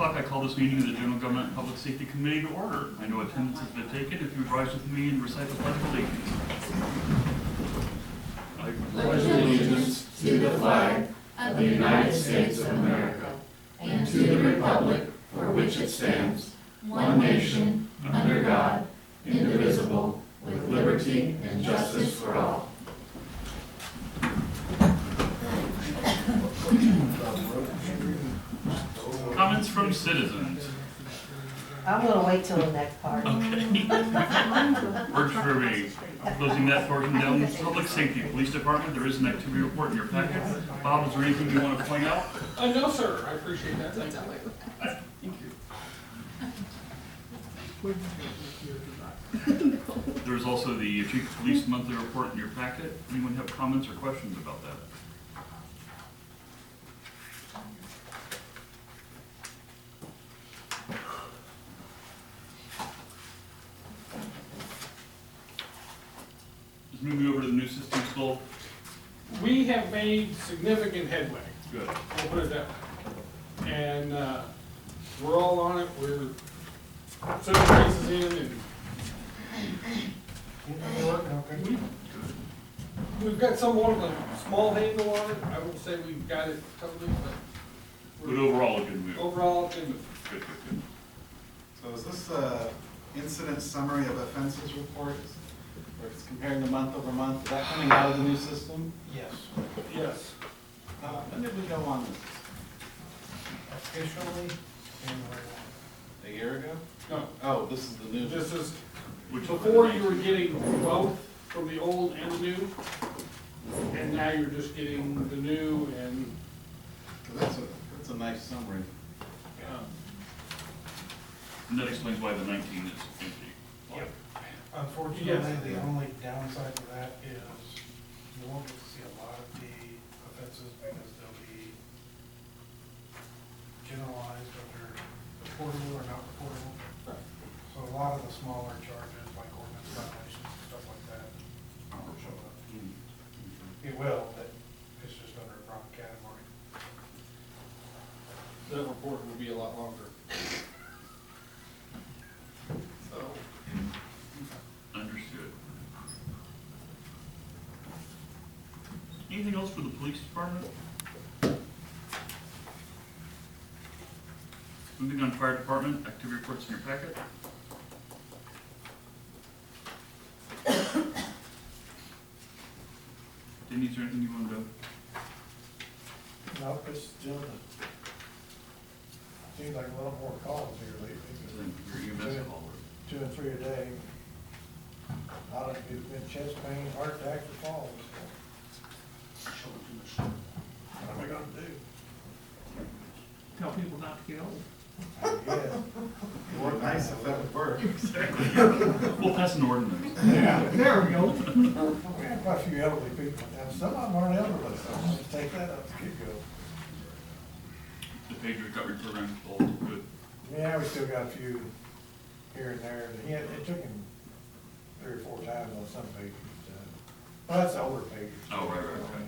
o'clock, I call this meeting of the General Government and Public Safety Committee to order. I know attendance has been taken. If you would rise with me and recite the Pledge of Allegiance. I pledge allegiance to the flag of the United States of America and to the republic for which it stands, one nation, under God, indivisible, with liberty and justice for all. Comments from citizens. I'm gonna wait till the next part. Okay. Works for me. Closing that portion down. Public Safety, Police Department, there is an activity report in your packet. Bob, is there anything you want to point out? No, sir. I appreciate that. Thank you. Thank you. There's also the Chief of Police monthly report in your packet. Anyone have comments or questions about that? Just moving over to the new system still. We have made significant headway. Good. We'll put it that way. And we're all on it. We're putting prices in, and we've got somewhat of a small handle on it. I won't say we've got it totally, But overall, a good move. overall, it's good. Good, good. So is this a incident summary of offenses report? Or it's comparing the month over month? Is that coming out of the new system? Yes. Yes. When did we go on this? Officially, January 1. A year ago? No, Oh, this is the new. this is, Which before you were getting both from the old and the new, and now you're just getting the new and, That's a nice summary. And that explains why the 19 is empty. Yep. Unfortunately, Yes. the only downside to that is you won't get to see a lot of the offenses because they'll be generalized, whether reportable or not reportable. So a lot of the smaller charges, like ordinance violations and stuff like that, won't show up. It will, but it's just under a wrong category. that report will be a lot longer. So, Understood. Anything else for the police department? Moving on, fire department, activity reports in your packet. Denny, is there anything you wanted to? No, it's still, seems like a lot more calls here lately. Your EMS call? 2 and 3 a day. A lot of it's been chest pain, heart attacks, or falls. What am I gonna do? Tell people not to get old. I guess. It would be nice if that would work. Exactly. We'll pass an ordinance. Yeah. There we go. We have quite a few elderly people, and some of them aren't elderly, so let's just take that up, get go. The pagers got reprogrammed, all good. Yeah, we still got a few here and there, and it took him 3 or 4 times on some pages. Well, that's the older pages. Oh, right, okay.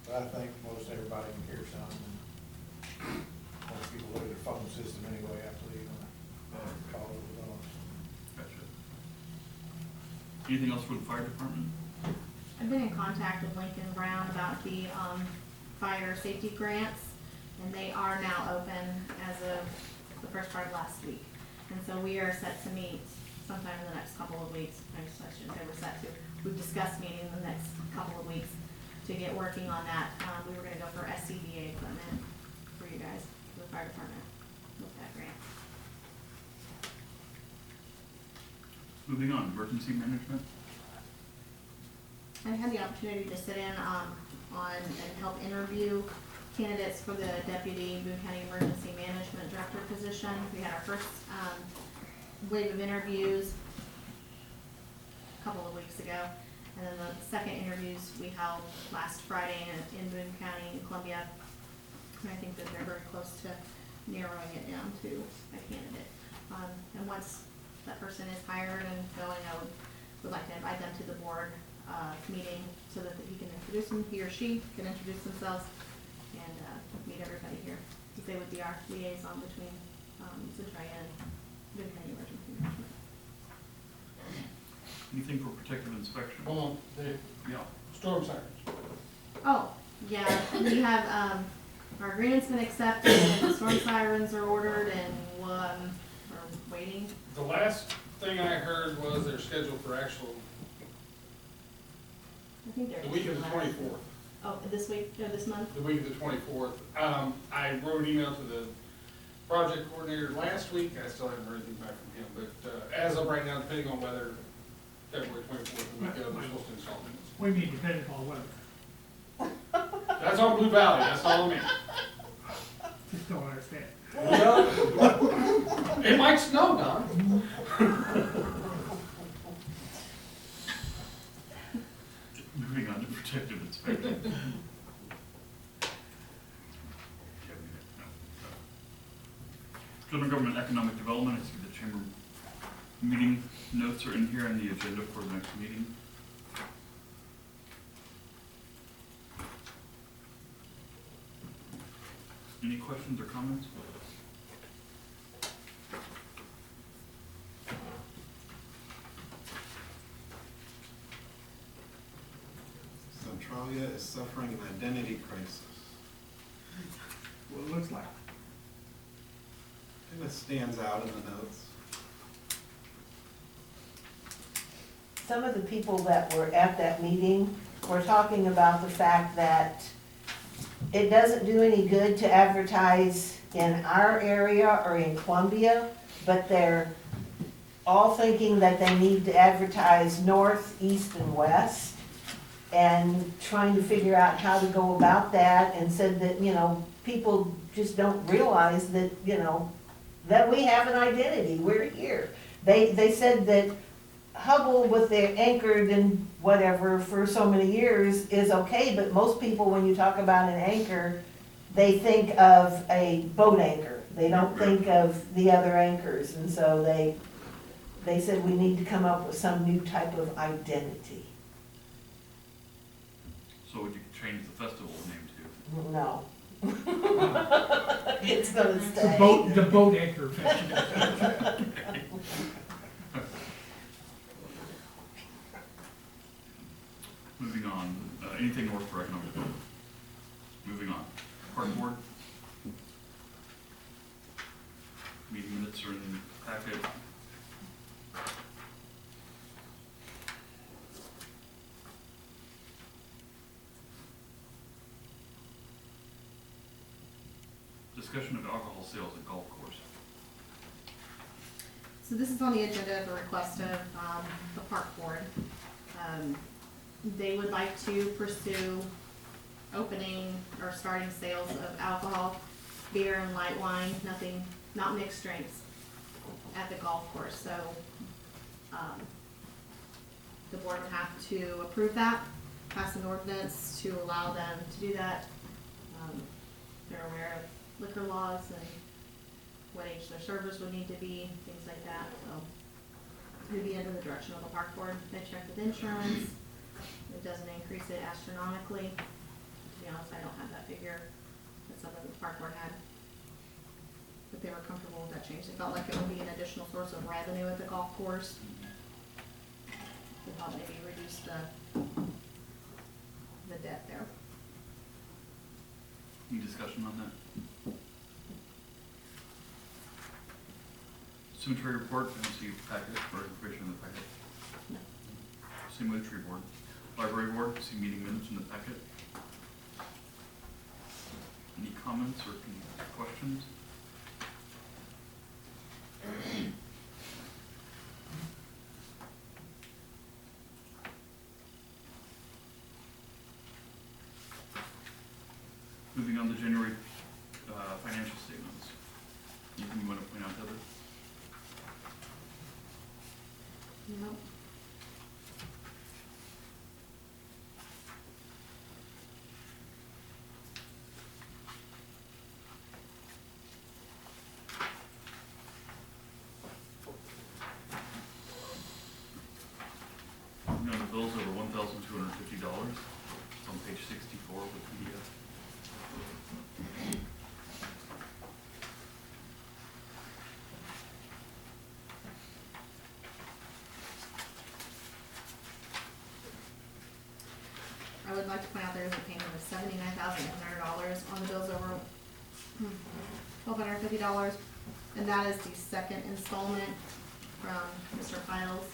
But I think most everybody can hear something. Most people look at their phone system anyway after leaving, call it off. Gotcha. Anything else for the fire department? I've been in contact with Lincoln Brown about the fire safety grants, and they are now open as of the first part of last week. And so we are set to meet sometime in the next couple of weeks. I shouldn't say we're set to. We've discussed meeting in the next couple of weeks to get working on that. We were gonna go for SCBA equipment for you guys, for the fire department, with that grant. Moving on, emergency management. I had the opportunity to sit in on and help interview candidates for the Deputy Boone County Emergency Management Director position. We had our first wave of interviews a couple of weeks ago, and then the second interviews we held last Friday in Boone County, in Columbia. And I think that they're very close to narrowing it down to a candidate. And once that person is hired and going, I would like to invite them to the board meeting so that he can introduce them, he or she can introduce themselves and meet everybody here because they would be our liaison between, Centralia and Boone County Emergency Management. Anything for protective inspection? Hold on, the Yeah. storm sirens. Oh, yeah, we have, our agreement's been accepted, and the storm sirens are ordered, and, we're waiting. The last thing I heard was they're scheduled for actual, I think they're. the week of the 24th. Oh, this week, or this month? The week of the 24th. I wrote an email to the project coordinator last week. I still haven't heard anything back from him, but as of right now, depending on weather, February 24th, the week of, we're supposed to install units. We mean depending upon weather, That's on Blue Valley, that's all I mean. just don't understand. It might snow, Don. Moving on to protective inspection. General Government Economic Development, I see the chamber meeting notes are in here and the agenda for the next meeting. Any questions or comments? Centralia is suffering an identity crisis. Well, it looks like. I think that stands out in the notes. Some of the people that were at that meeting were talking about the fact that it doesn't do any good to advertise in our area or in Columbia, but they're all thinking that they need to advertise north, east, and west, and trying to figure out how to go about that, and said that, you know, people just don't realize that, you know, that we have an identity, we're here. They said that Hubble with their anchored and whatever for so many years is okay, but most people, when you talk about an anchor, they think of a boat anchor. They don't think of the other anchors, and so they said we need to come up with some new type of identity. So would you change the festival name to? No. It's gonna stay. The boat anchor festival. Moving on, anything more for economic development? Moving on, park board. Meeting minutes are in the packet. Discussion of alcohol sales at golf course. So this is on the agenda at the request of, the park board. They would like to pursue opening or starting sales of alcohol, beer and light wine, nothing, not mixed drinks at the golf course, so, the board would have to approve that, pass an ordinance to allow them to do that. They're aware of liquor laws and what age their servers would need to be, things like that, so. It would be under the direction of the park board. They checked with insurance. It doesn't increase it astronomically. To be honest, I don't have that figure. That's something the park board had. But they were comfortable with that change. They felt like it would be an additional source of revenue at the golf course. They thought maybe reduce the debt there. Any discussion on that? Cemetery report, I don't see packet or information in the packet. No. Same with tree board. Library board, see meeting minutes in the packet. Any comments or any questions? Moving on to January financial statements. Anything you want to point out, Heather? Nope. No, the bill's over $1,250. It's on page 64 of the PDF. like to point out there is a payment of $79,800 on the bills over $1,250, and that is the second installment from Mr. Piles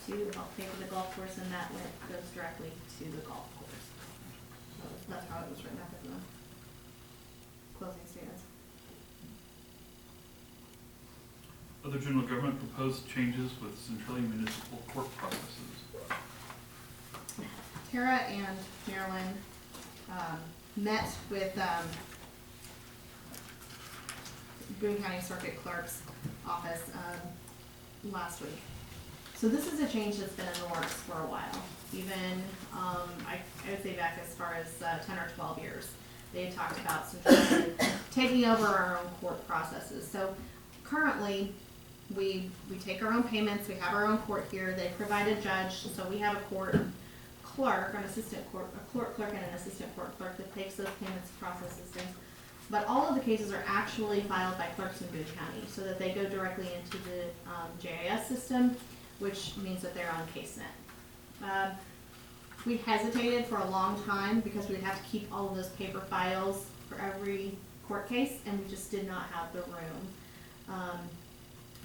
to help pay for the golf course, and that goes directly to the golf course. So that's how it was written up in the closing statements. Other general government proposed changes with Centralia municipal court processes. Tara and Marilyn met with Boone County Circuit Clerk's office last week. So this is a change that's been in the works for a while, even I would say back as far as 10 or 12 years. They had talked about Centralia taking over our own court processes. So currently, we take our own payments, we have our own court here, they provide a judge, so we have a court clerk, an assistant court, a court clerk and an assistant court clerk that takes those payments, processes things. But all of the cases are actually filed by clerks in Boone County, so that they go directly into the GIS system, which means that they're on CaseNet. We hesitated for a long time because we'd have to keep all of those paper files for every court case, and we just did not have the room.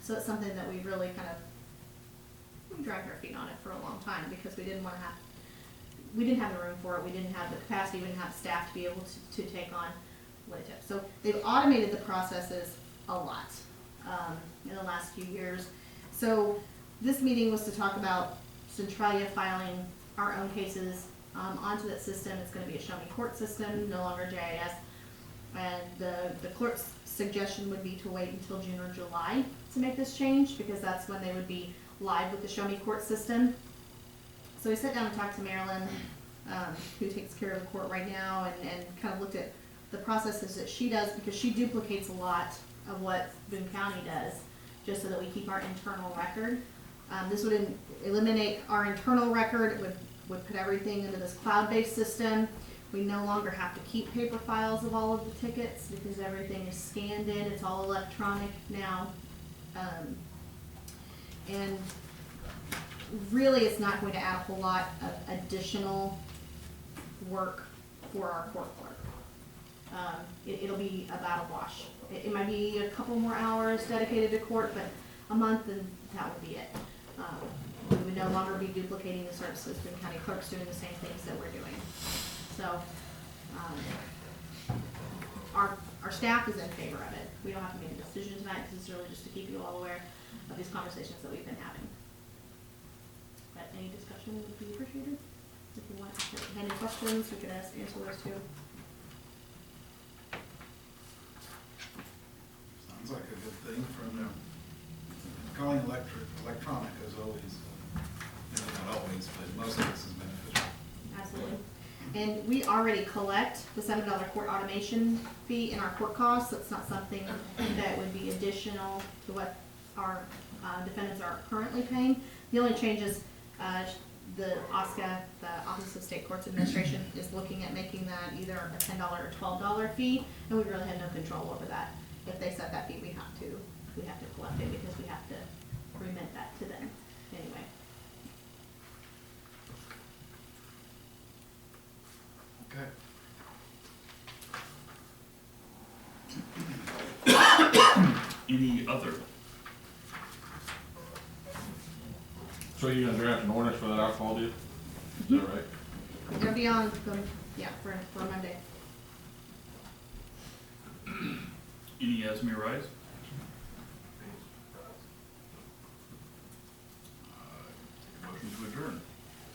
So it's something that we really kind of, we dragged our feet on it for a long time because we didn't have the room for it, we didn't have the capacity, we didn't have staff to be able to take on what it took. So they've automated the processes a lot in the last few years. So this meeting was to talk about Centralia filing our own cases onto that system. It's going to be a show me court system, no longer GIS. And the clerk's suggestion would be to wait until June or July to make this change, because that's when they would be live with the show me court system. So we sat down and talked to Marilyn, who takes care of the court right now, and kind of looked at the processes that she does, because she duplicates a lot of what Boone County does, just so that we keep our internal record. This would eliminate our internal record. It would put everything into this cloud-based system. We no longer have to keep paper files of all of the tickets because everything is scanned in. It's all electronic now. And really, it's not going to add a whole lot of additional work for our court clerk. It'll be about a wash. It might be a couple more hours dedicated to court, but a month and that would be it. We would no longer be duplicating the services. Boone County clerks doing the same things that we're doing. So our staff is in favor of it. We don't have to make a decision tonight, because it's really just to keep you all aware of these conversations that we've been having. But any discussion would be appreciated. If you want to have any questions, we could answer those too. Sounds like a good thing from them. Going electronic is always, not always, but most of this is beneficial. Absolutely. And we already collect the $7 court automation fee in our court costs, so it's not something that would be additional to what our defendants are currently paying. The only change is the OSCA, the Office of State Courts Administration, is looking at making that either a $10 or $12 fee, and we really have no control over that. If they set that fee, we have to collect it, because we have to remit that to them anyway. Okay. Any other? So you're gonna draft an ordinance for that alcohol deal? Is that right? It'll be on the, for Monday. Any as may rise? Motion to adjourn.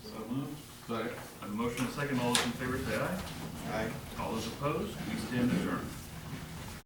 So moved. Second. I have a motion and a second. All those in favor say aye. Aye. All those opposed, we stand adjourned.